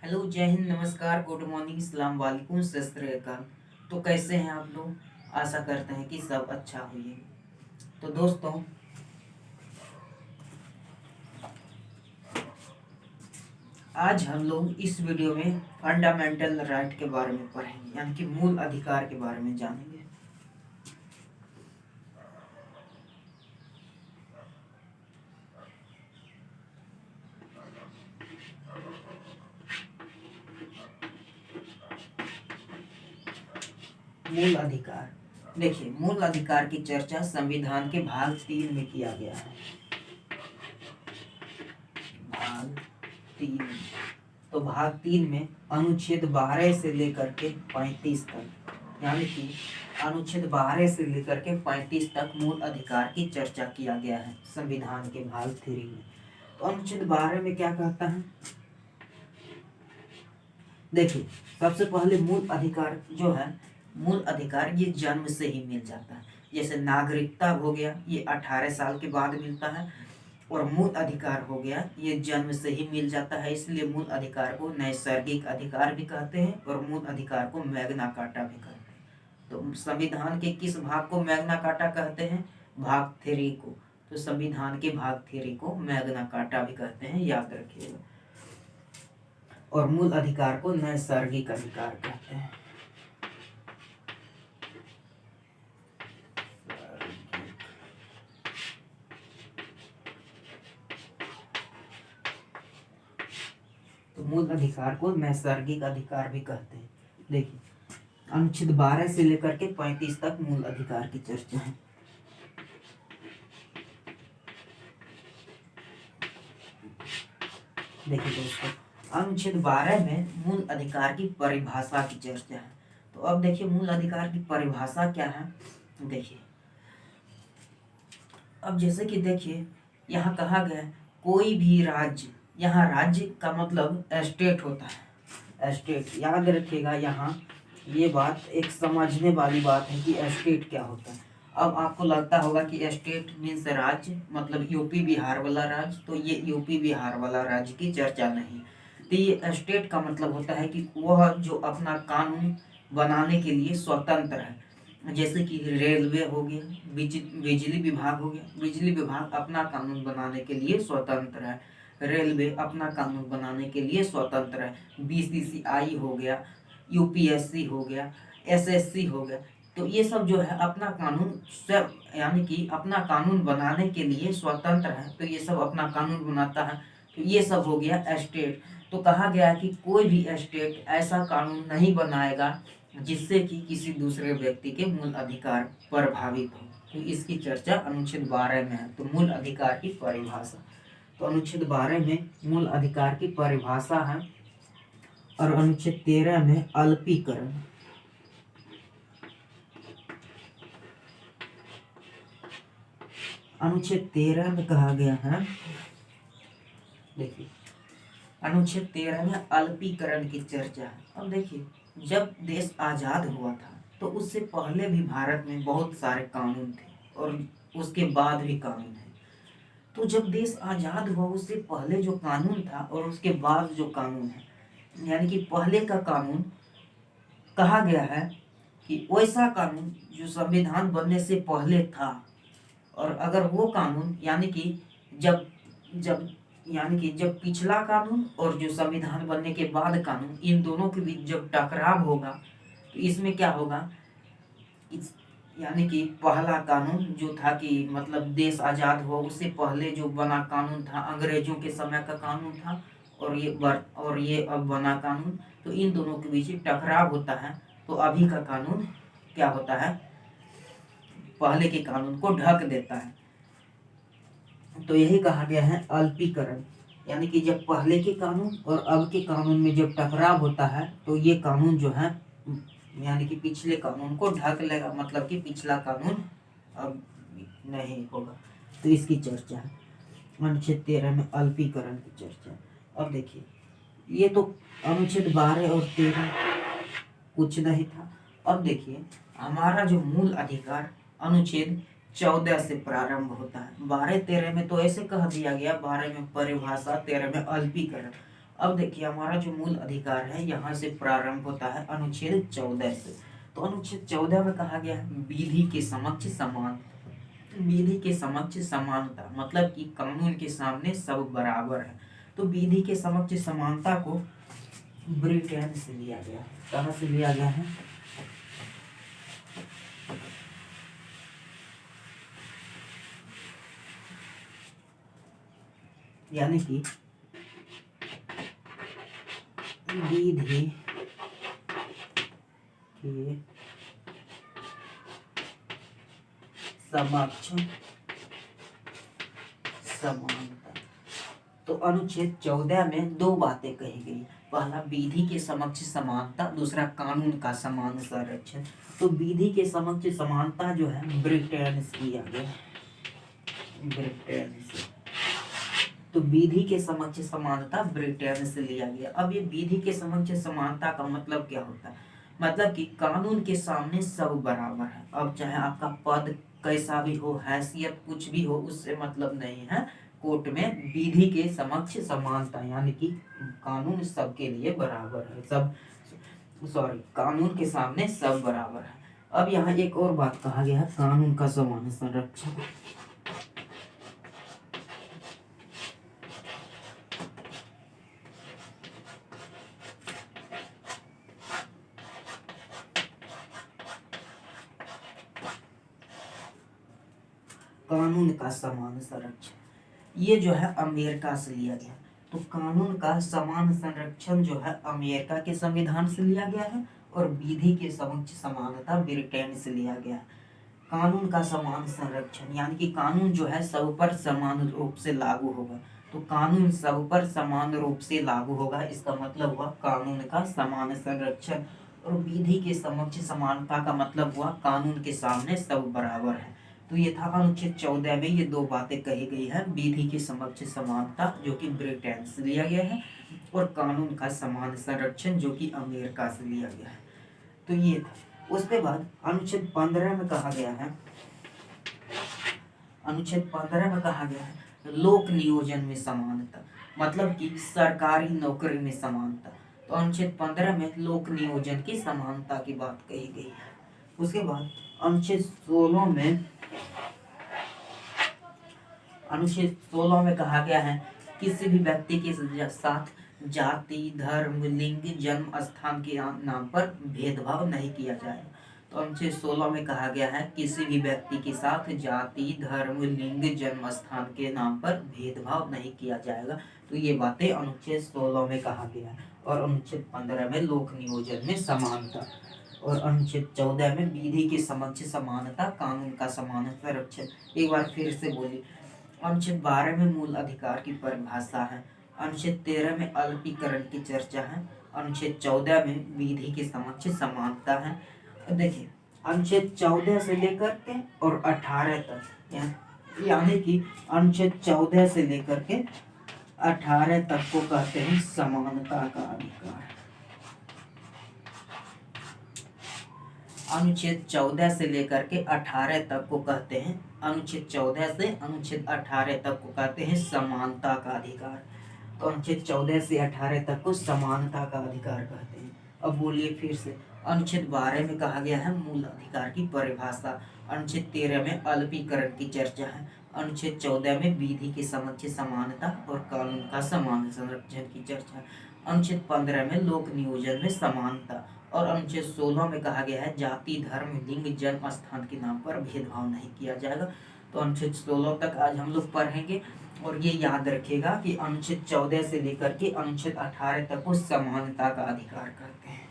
Hello, जय हिंद, नमस्कार, good morning, अस्सलाम वालेकुम, सत श्री अकाल। तो कैसे हैं आप लोग? आशा करते हैं कि सब अच्छा होइए। तो दोस्तों, आज हम लोग इस वीडियो में फंडामेंटल राइट के बारे में पढ़ेंगे, यानी कि मूल अधिकार के बारे में जानेंगे। मूल अधिकार, देखिए, मूल अधिकार की चर्चा संविधान के भाग 3 में किया गया है। भाग 3, तो भाग 3 में अनुच्छेद 12 से लेकर के 35 तक, यानी कि अनुच्छेद 12 से लेकर के 35 तक मूल अधिकार की चर्चा किया गया है संविधान के भाग 3 में। तो अनुच्छेद 12 में क्या कहता है? देखिए, सबसे पहले मूल अधिकार जो है, मूल अधिकार ये जन्म से ही मिल जाता है। जैसे नागरिकता हो गया, ये 18 साल के बाद मिलता है। और मूल अधिकार हो गया, ये जन्म से ही मिल जाता है, इसलिए मूल अधिकार को नैसर्गिक अधिकार भी कहते हैं और मूल अधिकार को मैग्ना कार्टा भी कहते हैं। तो संविधान के किस भाग को मैग्ना कार्टा कहते हैं? भाग 3 को। तो संविधान के भाग 3 को मैग्ना कार्टा भी कहते हैं, याद रखिएगा। और मूल अधिकार को नैसर्गिक अधिकार कहते हैं। तो मूल अधिकार को नैसर्गिक अधिकार भी कहते हैं। देखिए, अनुच्छेद 12 से लेकर के 35 तक मूल अधिकार की चर्चा है। देखिए दोस्तों, अनुच्छेद 12 में मूल अधिकार की परिभाषा की चर्चा है। तो अब देखिए, मूल अधिकार की परिभाषा क्या है। देखिए, अब जैसे कि देखिए, यहाँ कहा गया है कोई भी राज्य, यहाँ राज्य का मतलब स्टेट होता है। स्टेट, याद रखिएगा, यहाँ ये बात एक समझने वाली बात है कि स्टेट क्या होता है। अब आपको लगता होगा कि स्टेट मीन्स राज्य, मतलब यूपी बिहार वाला राज्य। तो ये यूपी बिहार वाला राज्य की चर्चा नहीं। तो ये स्टेट का मतलब होता है कि वह जो अपना कानून बनाने के लिए स्वतंत्र है। जैसे कि रेलवे हो गया, बिजली विभाग हो गया। बिजली विभाग अपना कानून बनाने के लिए स्वतंत्र है। रेलवे अपना कानून बनाने के लिए स्वतंत्र है। बीसीसीआई हो गया, यूपीएससी हो गया, एसएससी हो गया। तो ये सब जो है अपना कानून स्वयं, यानी कि अपना कानून बनाने के लिए स्वतंत्र है। तो ये सब अपना कानून बनाता है। तो ये सब हो गया स्टेट। तो कहा गया है कि कोई भी स्टेट ऐसा कानून नहीं बनाएगा जिससे कि किसी दूसरे व्यक्ति के मूल अधिकार प्रभावित हो। तो इसकी चर्चा अनुच्छेद 12 में है। तो मूल अधिकार की परिभाषा, तो अनुच्छेद 12 में मूल अधिकार की परिभाषा है। और अनुच्छेद 13 में अल्पीकरण, अनुच्छेद 13 में कहा गया है, देखिए, अनुच्छेद 13 में अल्पीकरण की चर्चा है। अब देखिए, जब देश आजाद हुआ था तो उससे पहले भी भारत में बहुत सारे कानून थे और उसके बाद भी कानून है। तो जब देश आजाद हुआ उससे पहले जो कानून था और उसके बाद जो कानून है, यानी कि पहले का कानून, कहा गया है कि वैसा कानून जो संविधान बनने से पहले था, और अगर वो कानून, यानी कि जब जब यानी कि जब पिछला कानून और जो संविधान बनने के बाद कानून, इन दोनों के बीच जब टकराव होगा तो इसमें क्या होगा, यानी कि पहला कानून जो था कि मतलब देश आजाद हुआ उससे पहले जो बना कानून था, अंग्रेजों के समय का कानून था, और ये अब बना कानून, तो इन दोनों के बीच टकराव होता है। तो अभी का कानून क्या होता है, पहले के कानून को ढक देता है। तो यही कहा गया है अल्पीकरण, यानी कि जब पहले के कानून और अब के कानून में जब टकराव होता है तो ये कानून जो है, यानी कि पिछले कानून को ढक लेगा, मतलब कि पिछला कानून अब नहीं होगा। तो इसकी चर्चा है अनुच्छेद 13 में अल्पीकरण की चर्चा। अब देखिए, ये तो अनुच्छेद 12 और 13 कुछ नहीं था। अब देखिए, हमारा जो मूल अधिकार अनुच्छेद 14 से प्रारंभ होता है। 12 13 में तो ऐसे कह दिया गया, 12 में परिभाषा, 13 में अल्पीकरण। अब देखिए हमारा जो मूल अधिकार है यहाँ से प्रारंभ होता है अनुच्छेद 14 से। तो अनुच्छेद 14 में कहा गया है विधि के समक्ष समान, विधि के समक्ष समानता मतलब कि कानून के सामने सब बराबर है। तो विधि के समक्ष समानता को ब्रिटेन से लिया गया, कहाँ से लिया गया है? यानी कि विधि के समक्ष समानता। तो अनुच्छेद 14 में दो बातें कही गई, पहला विधि के समक्ष समानता, दूसरा कानून का समान संरक्षण। तो विधि के समक्ष समानता जो है ब्रिटेन से लिया गया, ब्रिटेन से। तो विधि के समक्ष समानता ब्रिटेन से लिया गया। अब ये विधि के समक्ष समानता का मतलब क्या होता है? मतलब कि कानून के सामने सब बराबर है। अब चाहे आपका पद कैसा भी हो, हैसियत कुछ भी हो, उससे मतलब नहीं है। कोर्ट में विधि के समक्ष समानता यानी कि कानून सबके लिए बराबर है, सब कानून के सामने सब बराबर है। अब यहाँ एक और बात कहा गया है, कानून का समान संरक्षण। कानून का समान संरक्षण ये जो है अमेरिका से लिया गया। तो कानून का समान संरक्षण जो है अमेरिका के संविधान से लिया गया है और विधि के समक्ष समानता ब्रिटेन से लिया गया है। कानून का समान संरक्षण यानी कि कानून जो है सब पर समान रूप से लागू होगा। तो कानून सब पर समान रूप से लागू होगा, इसका मतलब हुआ कानून का समान संरक्षण। और विधि के समक्ष समानता का मतलब हुआ कानून के सामने सब बराबर है। तो ये था अनुच्छेद 14 में ये दो बातें कही गई है, विधि के समक्ष समानता जो कि ब्रिटेन से लिया गया है और कानून का समान संरक्षण जो कि अमेरिका से लिया गया है। तो ये था। उसके बाद अनुच्छेद 15 में कहा गया है, अनुच्छेद 15 में कहा गया है लोक नियोजन में समानता मतलब कि सरकारी नौकरी में समानता। तो अनुच्छेद 15 में लोक नियोजन की समानता की बात कही गई है। उसके बाद अनुच्छेद 16 में कहा गया है किसी भी व्यक्ति के साथ जाति, धर्म, लिंग, जन्म स्थान के नाम पर भेदभाव नहीं किया जाएगा। तो अनुच्छेद 16 में कहा गया है किसी भी व्यक्ति के साथ जाति, धर्म, लिंग, जन्म स्थान के नाम पर भेदभाव नहीं किया जाएगा। तो ये बातें अनुच्छेद 16 में कहा गया है। और अनुच्छेद 15 में लोक नियोजन में समानता और अनुच्छेद 14 में विधि के समक्ष समानता, कानून का समान संरक्षण। एक बार फिर से बोली। अनुच्छेद 12 में मूल अधिकार की परिभाषा है, अनुच्छेद 13 में अल्पीकरण की चर्चा है, अनुच्छेद 14 में विधि के समक्ष समानता है। देखिए अनुच्छेद 14 से लेकर के और 18 तक यानी कि अनुच्छेद 14 से लेकर के 18 तक को कहते हैं समानता का अधिकार। अनुच्छेद 14 से लेकर के 18 तक को कहते हैं, अनुच्छेद 14 से अनुच्छेद 18 तक को कहते हैं समानता का अधिकार। तो अनुच्छेद 14 से 18 तक को समानता का अधिकार कहते हैं। अब बोलिए फिर से। अनुच्छेद 12 में कहा गया है मूल अधिकार की परिभाषा, अनुच्छेद 13 में अल्पीकरण की चर्चा है, अनुच्छेद 14 में विधि के समक्ष समानता और कानून का समान संरक्षण की चर्चा, अनुच्छेद 15 में लोक नियोजन में समानता और अनुच्छेद 16 में कहा गया है जाति, धर्म, लिंग, जन्म स्थान के नाम पर भेदभाव नहीं किया जाएगा। तो अनुच्छेद 16 तक आज हम लोग पढ़ेंगे और ये याद रखिएगा कि अनुच्छेद 14 से लेकर के अनुच्छेद 18 तक को समानता का अधिकार कहते हैं।